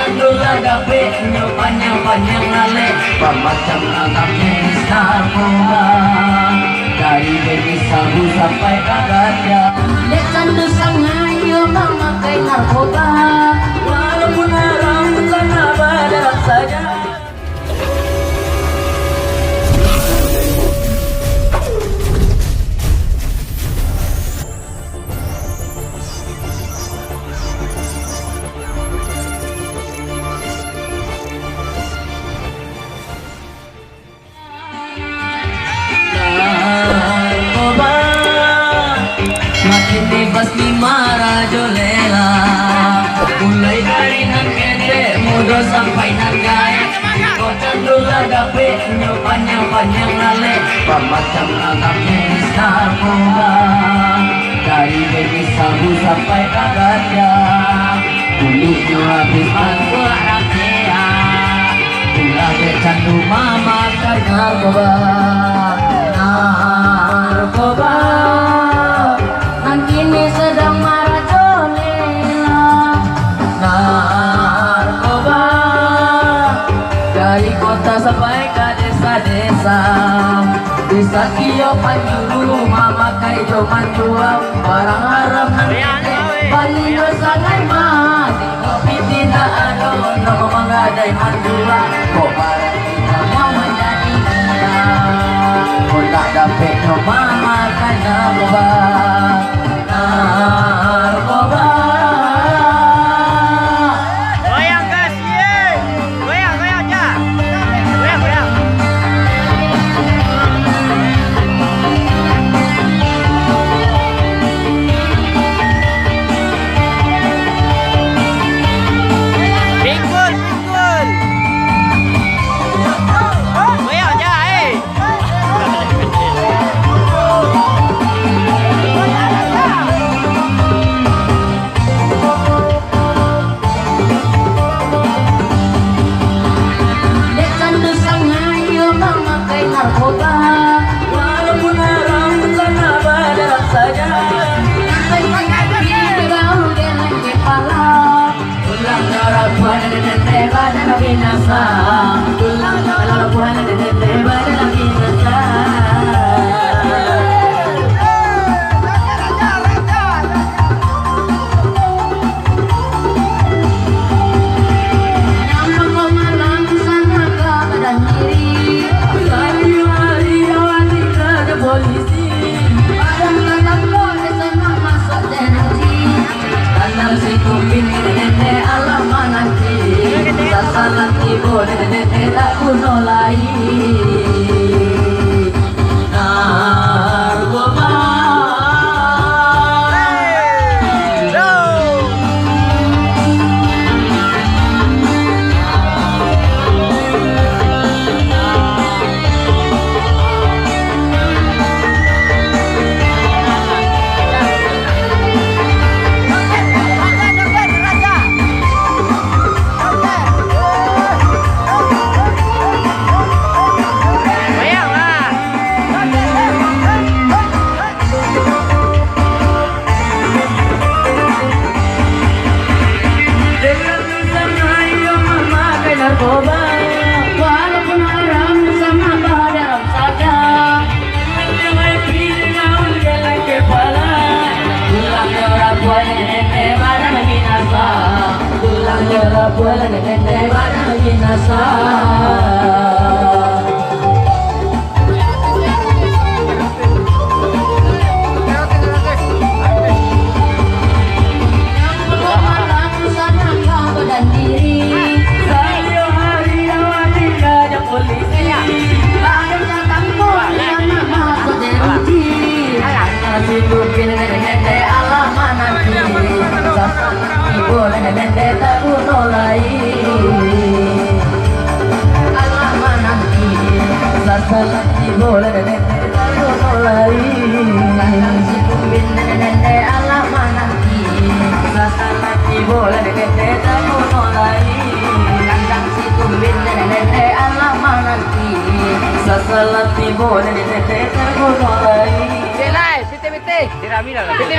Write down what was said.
Candula gape nyo panjang-panjang ngale pamacam agak jenis narkoba dari baby sabu sampai kagaknya dia candu sangayo memakai narkoba walaupun haram karena badan saja. Makin bebas di Marajolela, mulai dari nan kete mudo sampai nan gaya. Kau candula gape nyo panjang-panjang ngale pamacam agak jenis narkoba dari baby sabu sampai kagaknya kulitnya habis aku rakea ulah dia candu mama kai narkoba narkoba. Kini sedang marajolela narkoba dari kota sampai ke desa-desa di Sakio Panjuru memakai joman jual barang haram Balio sangai mati kopi tidak ada no menggadai manjula kok barang kita mau menjadi gila kok tak dapat no memakai narkoba narkoba. Goyang guys, ye. Goyang aja. Goyang. Pinggul. Goyang aja, narkoba walaupun haram karena badan saja gaul geleng kepala ulang darah buah dan badan binasa ulang darah buah dan badan binasa. Sasaran ibu nenek tak kuno lagi narkoba. Narkoba walaupun haram sama badan saja jangan gaul geleng kepala tulang darah buah nenek badan binasa tulang darah buah nenek badan binasa. Boleh nenek tak kuno lagi kandang si kumbin nenek alam nanti sasalati boleh nenek tak kuno lagi kandang si kumbin nenek alam nanti sasalati boleh nenek tak kuno lagi. Jelai, piti, tira mira.